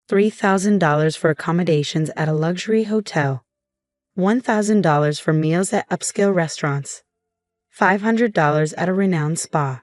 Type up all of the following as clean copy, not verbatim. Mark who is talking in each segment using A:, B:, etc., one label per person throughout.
A: $3,000 for accommodations at a luxury hotel, $1,000 for meals at upscale restaurants, $500 at a renowned spa.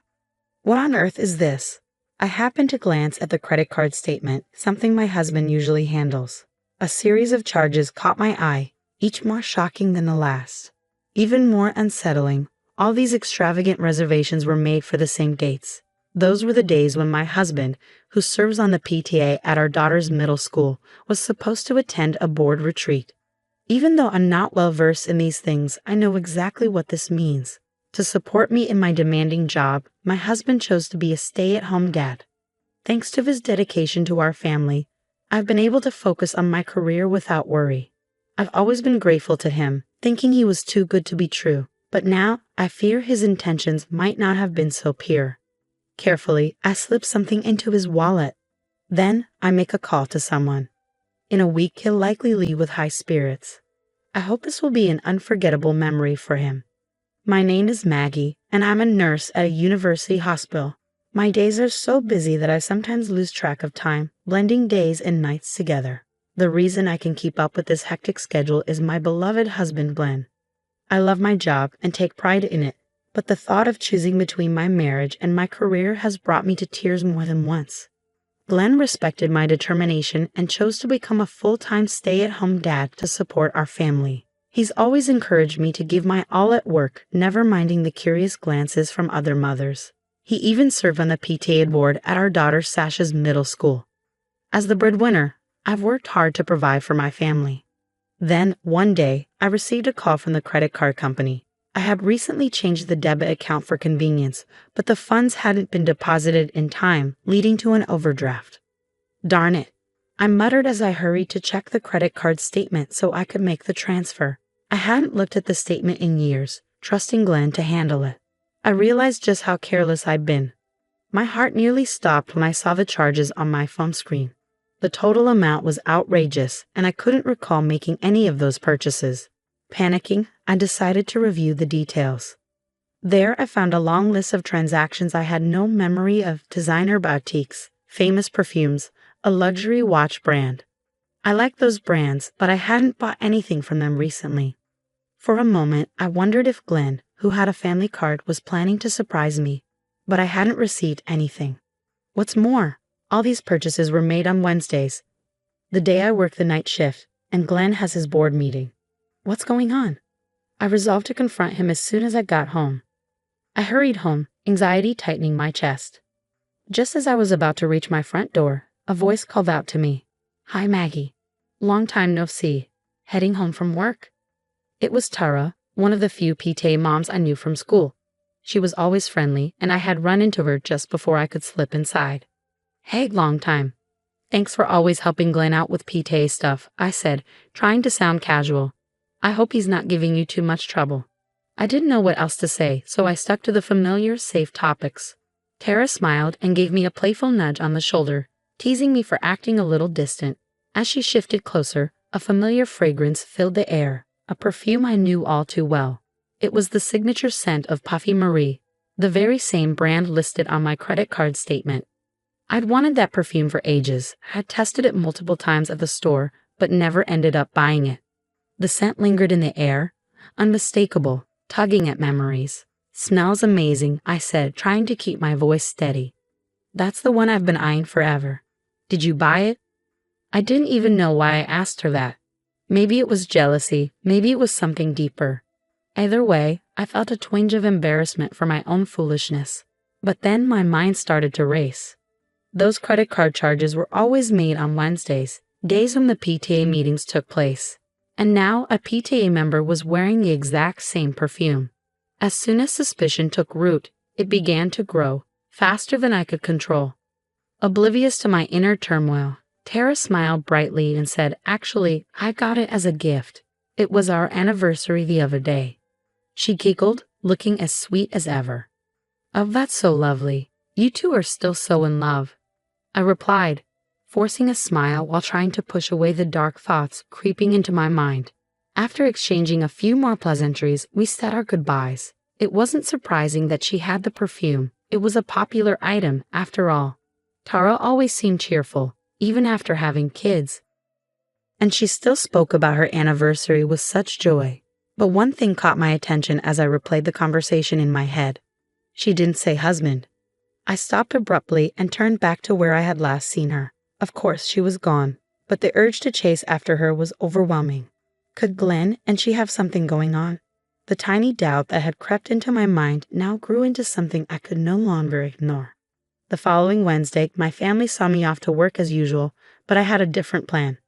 A: What on earth is this? I happened to glance at the credit card statement, something my husband usually handles. A series of charges caught my eye, each more shocking than the last. Even more unsettling, all these extravagant reservations were made for the same dates. Those were the days when my husband, who serves on the PTA at our daughter's middle school, was supposed to attend a board retreat. Even though I'm not well versed in these things, I know exactly what this means. To support me in my demanding job, my husband chose to be a stay-at-home dad. Thanks to his dedication to our family, I've been able to focus on my career without worry. I've always been grateful to him, thinking he was too good to be true, but now I fear his intentions might not have been so pure. Carefully, I slip something into his wallet. Then I make a call to someone. In a week, he'll likely leave with high spirits. I hope this will be an unforgettable memory for him. My name is Maggie, and I'm a nurse at a university hospital. My days are so busy that I sometimes lose track of time, blending days and nights together. The reason I can keep up with this hectic schedule is my beloved husband, Glenn. I love my job and take pride in it, but the thought of choosing between my marriage and my career has brought me to tears more than once. Glenn respected my determination and chose to become a full-time stay-at-home dad to support our family. He's always encouraged me to give my all at work, never minding the curious glances from other mothers. He even served on the PTA board at our daughter Sasha's middle school. As the breadwinner, I've worked hard to provide for my family. Then, one day, I received a call from the credit card company. I had recently changed the debit account for convenience, but the funds hadn't been deposited in time, leading to an overdraft. Darn it, I muttered as I hurried to check the credit card statement so I could make the transfer. I hadn't looked at the statement in years, trusting Glenn to handle it. I realized just how careless I'd been. My heart nearly stopped when I saw the charges on my phone screen. The total amount was outrageous, and I couldn't recall making any of those purchases. Panicking, I decided to review the details. There I found a long list of transactions I had no memory of: designer boutiques, famous perfumes, a luxury watch brand. I liked those brands, but I hadn't bought anything from them recently. For a moment, I wondered if Glenn, who had a family card, was planning to surprise me, but I hadn't received anything. What's more, all these purchases were made on Wednesdays, the day I work the night shift, and Glenn has his board meeting. What's going on? I resolved to confront him as soon as I got home. I hurried home, anxiety tightening my chest. Just as I was about to reach my front door, a voice called out to me. "Hi, Maggie. Long time no see. Heading home from work?" It was Tara, one of the few PTA moms I knew from school. She was always friendly, and I had run into her just before I could slip inside. "Hey, long time. Thanks for always helping Glenn out with PTA stuff," I said, trying to sound casual. "I hope he's not giving you too much trouble." I didn't know what else to say, so I stuck to the familiar, safe topics. Tara smiled and gave me a playful nudge on the shoulder, teasing me for acting a little distant. As she shifted closer, a familiar fragrance filled the air, a perfume I knew all too well. It was the signature scent of Puffy Marie, the very same brand listed on my credit card statement. I'd wanted that perfume for ages, had tested it multiple times at the store, but never ended up buying it. The scent lingered in the air, unmistakable, tugging at memories. "Smells amazing," I said, trying to keep my voice steady. "That's the one I've been eyeing forever. Did you buy it?" I didn't even know why I asked her that. Maybe it was jealousy, maybe it was something deeper. Either way, I felt a twinge of embarrassment for my own foolishness. But then my mind started to race. Those credit card charges were always made on Wednesdays, days when the PTA meetings took place. And now a PTA member was wearing the exact same perfume. As soon as suspicion took root, it began to grow, faster than I could control. Oblivious to my inner turmoil, Tara smiled brightly and said, "Actually, I got it as a gift. It was our anniversary the other day." She giggled, looking as sweet as ever. "Oh, that's so lovely. You two are still so in love," I replied, forcing a smile while trying to push away the dark thoughts creeping into my mind. After exchanging a few more pleasantries, we said our goodbyes. It wasn't surprising that she had the perfume. It was a popular item, after all. Tara always seemed cheerful, even after having kids. And she still spoke about her anniversary with such joy. But one thing caught my attention as I replayed the conversation in my head. She didn't say husband. I stopped abruptly and turned back to where I had last seen her. Of course, she was gone, but the urge to chase after her was overwhelming. Could Glenn and she have something going on? The tiny doubt that had crept into my mind now grew into something I could no longer ignore. The following Wednesday, my family saw me off to work as usual, but I had a different plan.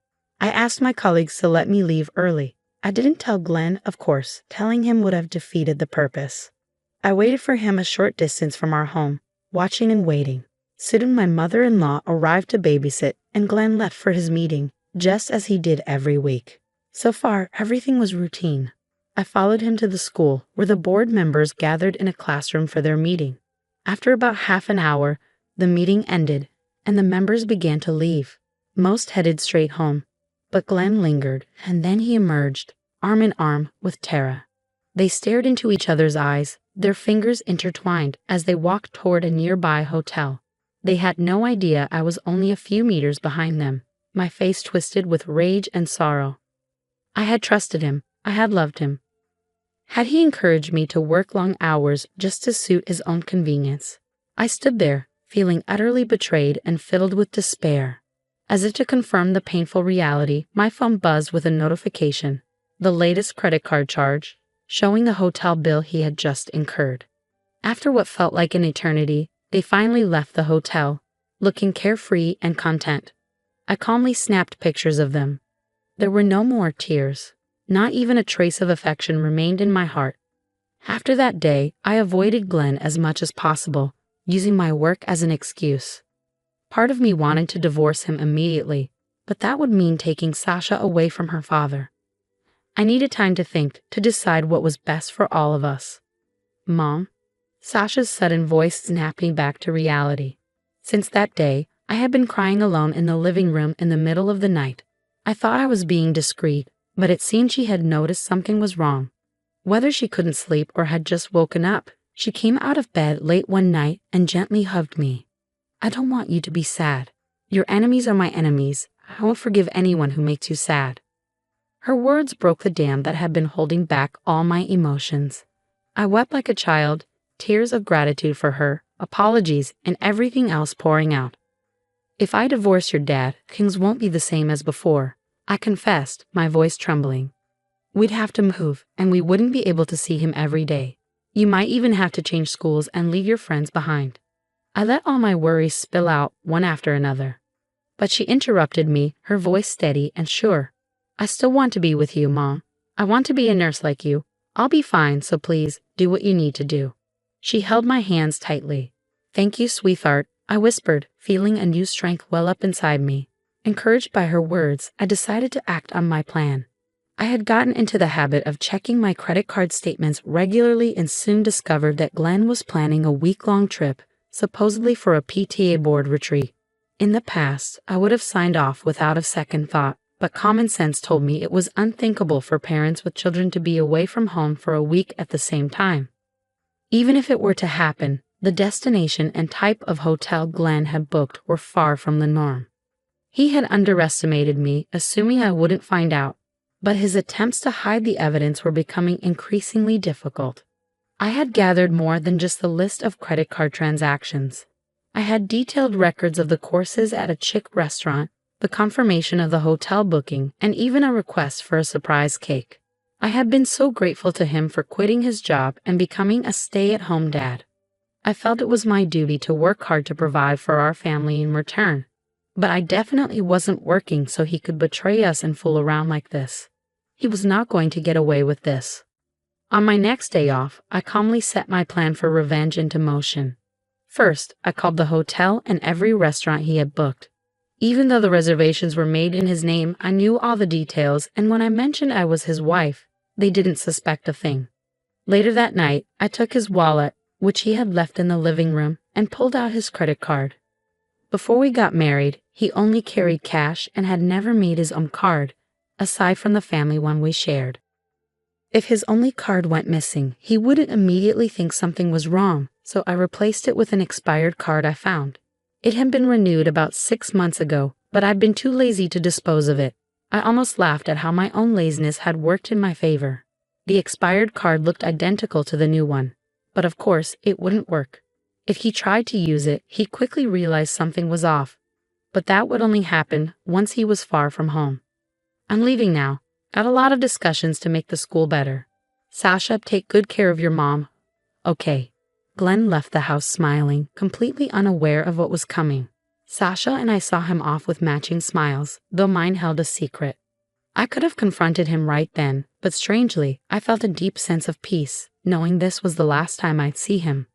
A: I asked my colleagues to let me leave early. I didn't tell Glenn, of course. Telling him would have defeated the purpose. I waited for him a short distance from our home, watching and waiting. Soon my mother-in-law arrived to babysit, and Glenn left for his meeting, just as he did every week. So far, everything was routine. I followed him to the school, where the board members gathered in a classroom for their meeting. After about half an hour, the meeting ended, and the members began to leave. Most headed straight home, but Glenn lingered, and then he emerged, arm in arm with Tara. They stared into each other's eyes, their fingers intertwined as they walked toward a nearby hotel. They had no idea I was only a few meters behind them, my face twisted with rage and sorrow. I had trusted him. I had loved him. Had he encouraged me to work long hours just to suit his own convenience? I stood there, feeling utterly betrayed and filled with despair. As if to confirm the painful reality, my phone buzzed with a notification, the latest credit card charge, showing the hotel bill he had just incurred. After what felt like an eternity, they finally left the hotel, looking carefree and content. I calmly snapped pictures of them. There were no more tears. Not even a trace of affection remained in my heart. After that day, I avoided Glenn as much as possible, using my work as an excuse. Part of me wanted to divorce him immediately, but that would mean taking Sasha away from her father. I needed time to think, to decide what was best for all of us. Mom? Sasha's sudden voice snapped me back to reality. Since that day, I had been crying alone in the living room in the middle of the night. I thought I was being discreet, but it seemed she had noticed something was wrong. Whether she couldn't sleep or had just woken up, she came out of bed late one night and gently hugged me. I don't want you to be sad. Your enemies are my enemies. I won't forgive anyone who makes you sad. Her words broke the dam that had been holding back all my emotions. I wept like a child, tears of gratitude for her, apologies, and everything else pouring out. If I divorce your dad, things won't be the same as before, I confessed, my voice trembling. We'd have to move, and we wouldn't be able to see him every day. You might even have to change schools and leave your friends behind. I let all my worries spill out, one after another. But she interrupted me, her voice steady and sure. I still want to be with you, Mom. I want to be a nurse like you. I'll be fine, so please, do what you need to do. She held my hands tightly. Thank you, sweetheart, I whispered, feeling a new strength well up inside me. Encouraged by her words, I decided to act on my plan. I had gotten into the habit of checking my credit card statements regularly and soon discovered that Glenn was planning a week-long trip, supposedly for a PTA board retreat. In the past, I would have signed off without a second thought, but common sense told me it was unthinkable for parents with children to be away from home for a week at the same time. Even if it were to happen, the destination and type of hotel Glenn had booked were far from the norm. He had underestimated me, assuming I wouldn't find out, but his attempts to hide the evidence were becoming increasingly difficult. I had gathered more than just the list of credit card transactions. I had detailed records of the courses at a chic restaurant, the confirmation of the hotel booking, and even a request for a surprise cake. I had been so grateful to him for quitting his job and becoming a stay-at-home dad. I felt it was my duty to work hard to provide for our family in return. But I definitely wasn't working so he could betray us and fool around like this. He was not going to get away with this. On my next day off, I calmly set my plan for revenge into motion. First, I called the hotel and every restaurant he had booked. Even though the reservations were made in his name, I knew all the details, and when I mentioned I was his wife, they didn't suspect a thing. Later that night, I took his wallet, which he had left in the living room, and pulled out his credit card. Before we got married, he only carried cash and had never made his own card, aside from the family one we shared. If his only card went missing, he wouldn't immediately think something was wrong, so I replaced it with an expired card I found. It had been renewed about 6 months ago, but I'd been too lazy to dispose of it. I almost laughed at how my own laziness had worked in my favor. The expired card looked identical to the new one, but of course it wouldn't work. If he tried to use it, he quickly realized something was off, but that would only happen once he was far from home. I'm leaving now. Got a lot of discussions to make the school better. Sasha, take good care of your mom. Okay. Glenn left the house smiling, completely unaware of what was coming. Sasha and I saw him off with matching smiles, though mine held a secret. I could have confronted him right then, but strangely, I felt a deep sense of peace, knowing this was the last time I'd see him.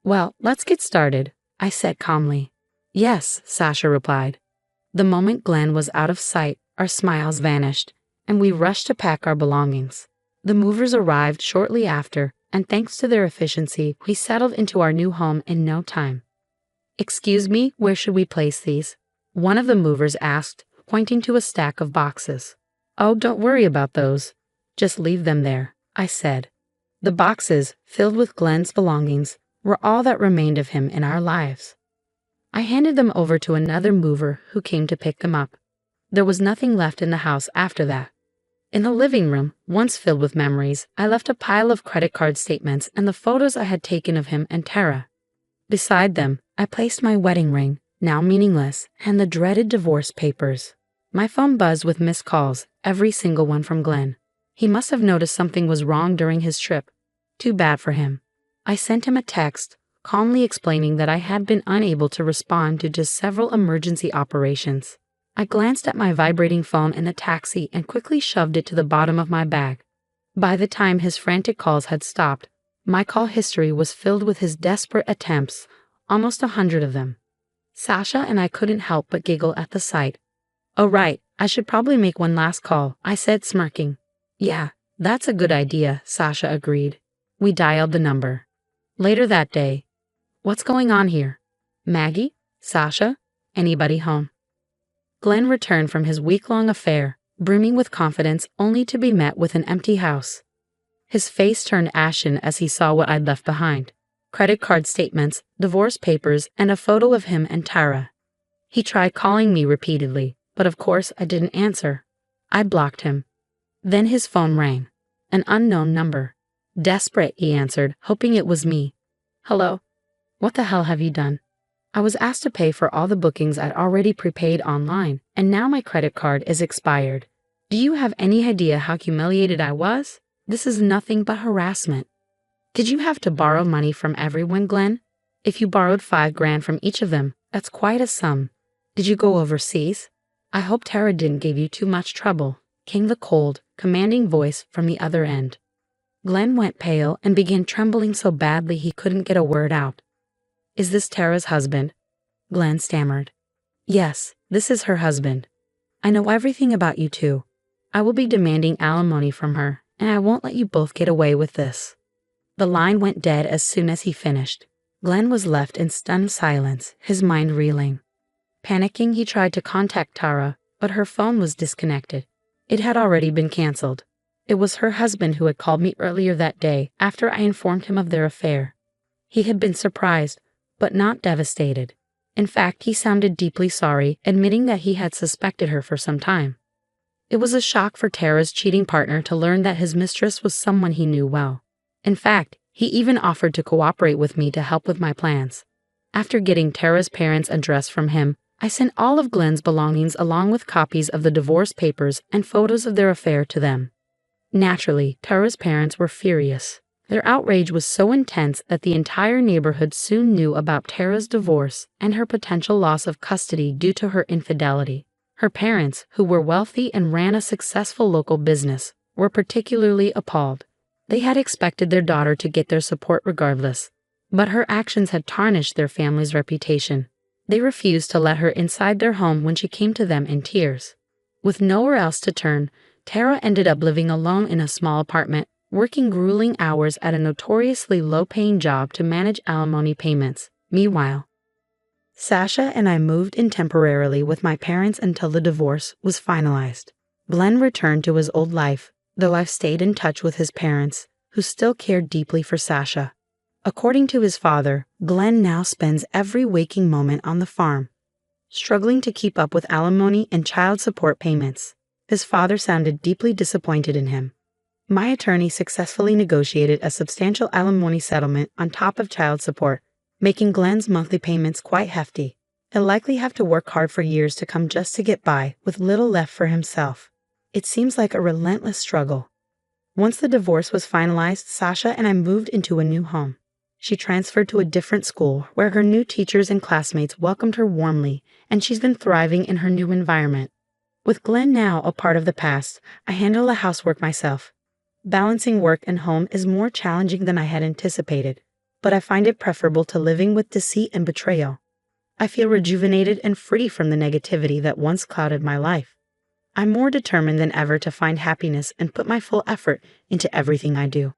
A: Well, let's get started, I said calmly. Yes, Sasha replied. The moment Glenn was out of sight, our smiles vanished, and we rushed to pack our belongings. The movers arrived shortly after, and thanks to their efficiency, we settled into our new home in no time. Excuse me, where should we place these? One of the movers asked, pointing to a stack of boxes. Oh, don't worry about those. Just leave them there, I said. The boxes, filled with Glenn's belongings, were all that remained of him in our lives. I handed them over to another mover who came to pick them up. There was nothing left in the house after that. In the living room, once filled with memories, I left a pile of credit card statements and the photos I had taken of him and Tara. Beside them, I placed my wedding ring, now meaningless, and the dreaded divorce papers. My phone buzzed with missed calls, every single one from Glenn. He must have noticed something was wrong during his trip. Too bad for him. I sent him a text, calmly explaining that I had been unable to respond due to several emergency operations. I glanced at my vibrating phone in the taxi and quickly shoved it to the bottom of my bag. By the time his frantic calls had stopped, my call history was filled with his desperate attempts, almost 100 of them. Sasha and I couldn't help but giggle at the sight. Oh right, I should probably make one last call, I said smirking. Yeah, that's a good idea, Sasha agreed. We dialed the number. Later that day. What's going on here? Maggie? Sasha? Anybody home? Glenn returned from his week-long affair, brimming with confidence only to be met with an empty house. His face turned ashen as he saw what I'd left behind. Credit card statements, divorce papers, and a photo of him and Tara. He tried calling me repeatedly, but of course I didn't answer. I blocked him. Then his phone rang. An unknown number. Desperate, he answered, hoping it was me. Hello? What the hell have you done? I was asked to pay for all the bookings I'd already prepaid online, and now my credit card is expired. Do you have any idea how humiliated I was? This is nothing but harassment. Did you have to borrow money from everyone, Glenn? If you borrowed $5,000 from each of them, that's quite a sum. Did you go overseas? I hope Tara didn't give you too much trouble, came the cold, commanding voice from the other end. Glenn went pale and began trembling so badly he couldn't get a word out. Is this Tara's husband? Glenn stammered. Yes, this is her husband. I know everything about you two. I will be demanding alimony from her, and I won't let you both get away with this. The line went dead as soon as he finished. Glenn was left in stunned silence, his mind reeling. Panicking, he tried to contact Tara, but her phone was disconnected. It had already been canceled. It was her husband who had called me earlier that day after I informed him of their affair. He had been surprised, but not devastated. In fact, he sounded deeply sorry, admitting that he had suspected her for some time. It was a shock for Tara's cheating partner to learn that his mistress was someone he knew well. In fact, he even offered to cooperate with me to help with my plans. After getting Tara's parents' address from him, I sent all of Glenn's belongings along with copies of the divorce papers and photos of their affair to them. Naturally, Tara's parents were furious. Their outrage was so intense that the entire neighborhood soon knew about Tara's divorce and her potential loss of custody due to her infidelity. Her parents, who were wealthy and ran a successful local business, were particularly appalled. They had expected their daughter to get their support regardless, but her actions had tarnished their family's reputation. They refused to let her inside their home when she came to them in tears. With nowhere else to turn, Tara ended up living alone in a small apartment, working grueling hours at a notoriously low-paying job to manage alimony payments. Meanwhile, Sasha and I moved in temporarily with my parents until the divorce was finalized. Glenn returned to his old life, though I've stayed in touch with his parents, who still cared deeply for Sasha. According to his father, Glenn now spends every waking moment on the farm. struggling to keep up with alimony and child support payments. His father sounded deeply disappointed in him. My attorney successfully negotiated a substantial alimony settlement on top of child support, making Glenn's monthly payments quite hefty. He'll likely have to work hard for years to come just to get by, with little left for himself. It seems like a relentless struggle. Once the divorce was finalized, Sasha and I moved into a new home. She transferred to a different school where her new teachers and classmates welcomed her warmly, and she's been thriving in her new environment. With Glenn now a part of the past, I handle the housework myself. Balancing work and home is more challenging than I had anticipated, but I find it preferable to living with deceit and betrayal. I feel rejuvenated and free from the negativity that once clouded my life. I'm more determined than ever to find happiness and put my full effort into everything I do.